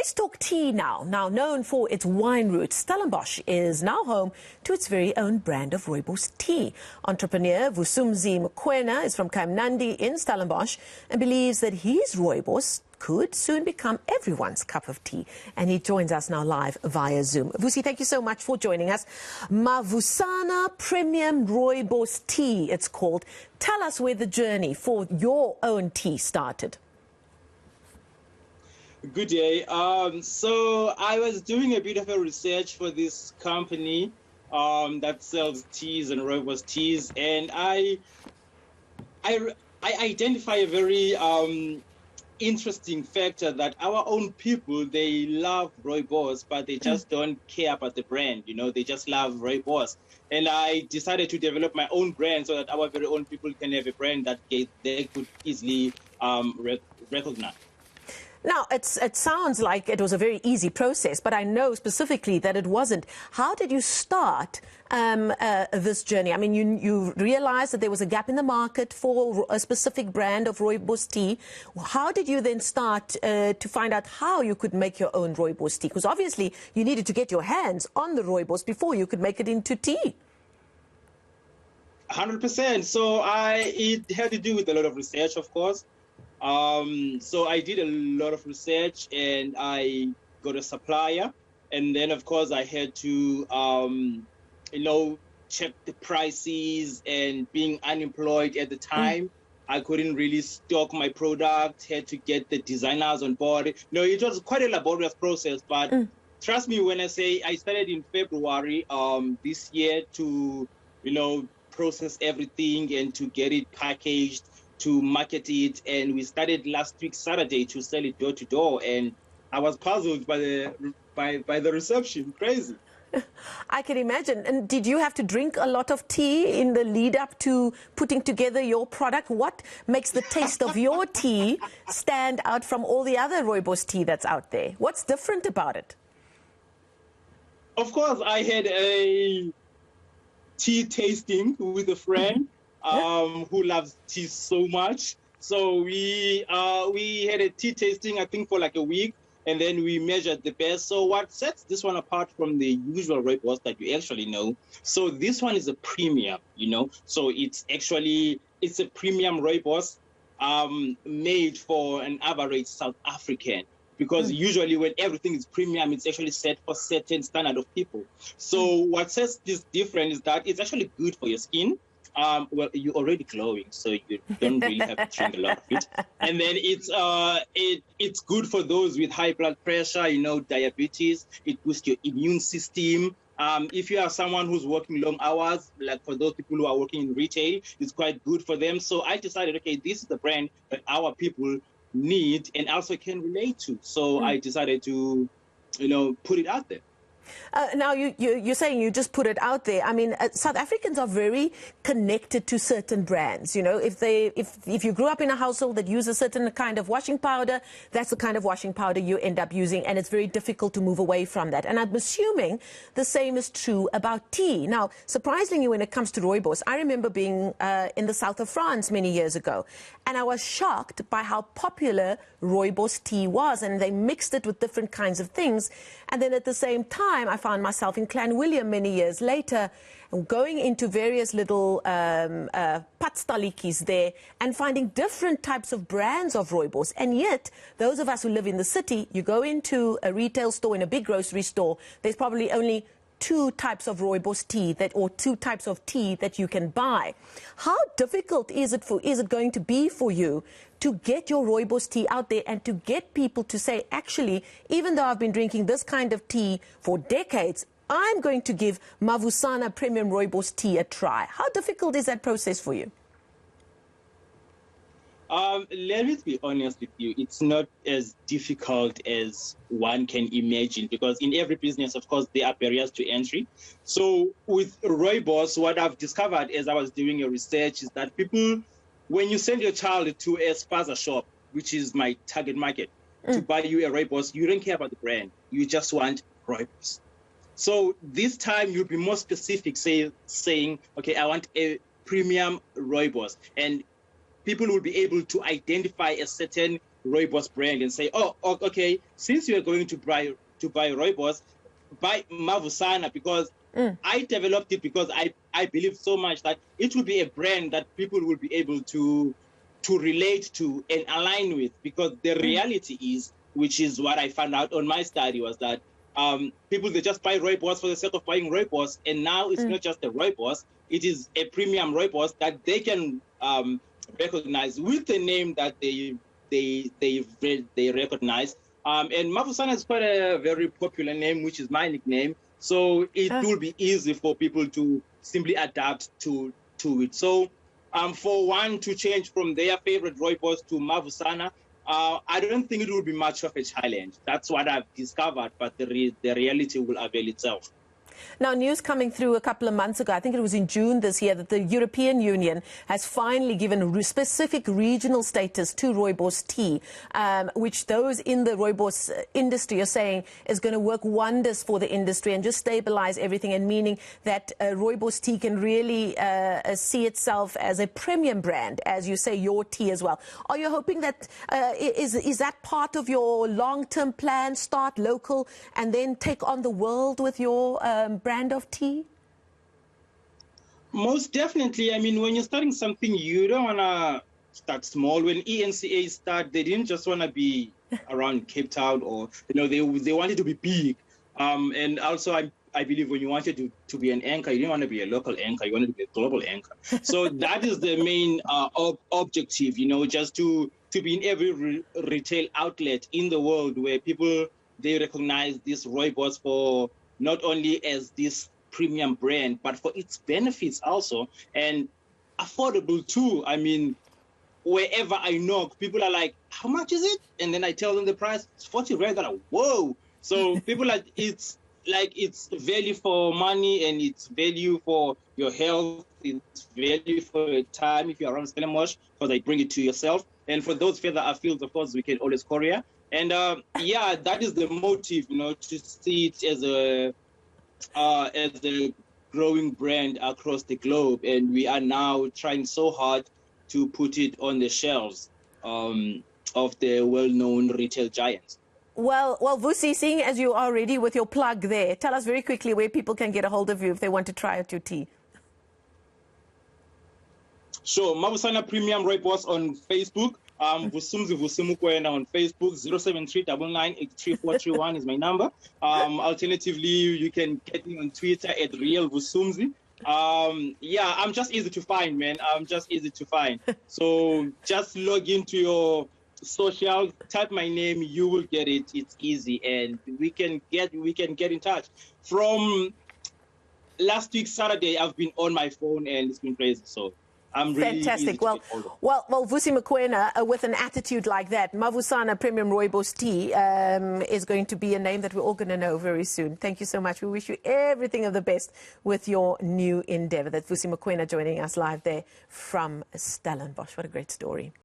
Let's talk tea now. Now known for its wine roots, Stellenbosh is now home to its very own brand of rooibos tea. Entrepreneur Vusumzi Mokoena is from Kayamandi in Stellenbosh and believes that his rooibos could soon become everyone's cup of tea. And he joins us now live via Zoom. Vusi, thank you so much for joining us. Mavusana Premium Rooibos Tea, it's called. Tell us where the journey for your own tea started. Good day. So I was doing a bit of a research for this company that sells teas and rooibos teas, and I identify a very interesting factor that our own people, they love rooibos, but they just don't care about the brand. You know, they just love rooibos. And I decided to develop my own brand so that our very own people can have a brand that they could easily recognize. Now, it sounds like it was a very easy process, but I know specifically that it wasn't. How did you start this journey? I mean, you realized that there was a gap in the market for a specific brand of rooibos tea. How did you then start to find out how you could make your own rooibos tea? Because obviously you needed to get your hands on the rooibos before you could make it into tea. 100%. So it had to do with a lot of research, of course. So I did a lot of research and I got a supplier, and then of course I had to, check the prices, and being unemployed at the time, I couldn't really stock my product, had to get the designers on board. It was quite a laborious process, but trust me when I say I started in February this year to, process everything and to get it packaged, to market it, and we started last week Saturday to sell it door to door, and I was puzzled by the reception. Crazy. I can imagine. And did you have to drink a lot of tea in the lead up to putting together your product? What makes the taste of your tea stand out from all the other rooibos tea that's out there? What's different about it? Of course, I had a tea tasting with a friend who loves tea so much. So we had a tea tasting, I think, for like a week, and then we measured the best. So what sets this one apart from the usual rooibos that you actually know? So this one is a premium, So it's a premium rooibos made for an average South African. Because usually when everything is premium, it's actually set for certain standard of people. So what sets this different is that it's actually good for your skin. Well, you're already glowing, so you don't really have to drink a lot of it. And then it's good for those with high blood pressure, diabetes. It boosts your immune system. If you are someone who's working long hours, like for those people who are working in retail, it's quite good for them. So I decided, okay, this is the brand that our people need and also can relate to. So I decided to, put it out there. Now, you're saying you just put it out there. I mean, South Africans are very connected to certain brands. If you grew up in a household that uses a certain kind of washing powder, that's the kind of washing powder you end up using, and it's very difficult to move away from that. And I'm assuming the same is true about tea. Now, surprisingly, when it comes to rooibos, I remember being in the south of France many years ago, and I was shocked by how popular rooibos tea was, and they mixed it with different kinds of things. And then at the same time, I found myself in Clanwilliam many years later, going into various little patstallikies there and finding different types of brands of rooibos. And yet, those of us who live in the city, you go into a retail store, in a big grocery store, there's probably only two types of rooibos tea or two types of tea that you can buy. How difficult is it going to be for you to get your rooibos tea out there and to get people to say, actually, even though I've been drinking this kind of tea for decades, I'm going to give Mavusana Premium Rooibos Tea a try. How difficult is that process for you? Let me be honest with you. It's not as difficult as one can imagine, because in every business, of course, there are barriers to entry. So with rooibos, what I've discovered as I was doing a research is that people, when you send your child to a spaza shop, which is my target market, to buy you a rooibos, you don't care about the brand. You just want rooibos. So this time you'll be more specific, saying, okay, I want a premium rooibos. And people will be able to identify a certain rooibos brand and say, oh, okay, since you're going to buy rooibos, buy Mavusana, because I developed it because I believe so much that it will be a brand that people will be able to relate to and align with, because the reality is, which is what I found out on my study, was that people, they just buy rooibos for the sake of buying rooibos, and now it's not just a rooibos, it is a premium rooibos that they can recognize with the name that they recognize. And Mavusana is quite a very popular name, which is my nickname. So it will be easy for people to simply adapt to it. So for one to change from their favorite rooibos to Mavusana, I don't think it will be much of a challenge. That's what I've discovered, but the reality will avail itself. Now, news coming through a couple of months ago, I think it was in June this year, that the European Union has finally given specific regional status to rooibos tea, which those in the rooibos industry are saying is going to work wonders for the industry and just stabilize everything, and meaning that rooibos tea can really see itself as a premium brand, as you say, your tea as well. Are you hoping that, is that part of your long-term plan, start local and then take on the world with your brand of tea? Most definitely. I mean, when you're starting something, you don't want to start small. When ENCA started, they didn't just want to be around Cape Town, or they wanted to be big. And also, I believe when you wanted to be an anchor, you didn't want to be a local anchor, you wanted to be a global anchor. So that is the main objective, just to be in every retail outlet in the world, where people, they recognize this rooibos for not only as this premium brand, but for its benefits also, and affordable too. I mean, wherever I knock, people are like, how much is it? And then I tell them the price, it's 40 rand. They're like, whoa. So people are, it's value for money, and it's value for your health, it's value for your time if you're around Stellenbosh, because they bring it to yourself. And for those further afield, of course, we can always courier. And yeah, that is the motive, to see it as a growing brand across the globe. And we are now trying so hard to put it on the shelves of the well-known retail giants. Well, Vusi, seeing as you are ready with your plug there, tell us very quickly where people can get a hold of you if they want to try out your tea. Sure, Mavusana Premium Rooibos on Facebook. Vusumzi Mokoena on Facebook. 073998341 is my number. Alternatively, you can get me on Twitter at @RealVusumzi. Yeah, I'm just easy to find, man. I'm just easy to find. So just log into your social, type my name, you will get it. It's easy, and we can get in touch. From last week Saturday, I've been on my phone, and it's been crazy. So I'm really fantastic. Well, Vusumzi Mokoena, with an attitude like that, Mavusana Premium Rooibos Tea is going to be a name that we're all going to know very soon. Thank you so much. We wish you everything of the best with your new endeavor. That's Vusumzi Mokoena joining us live there from Stellenbosh. What a great story.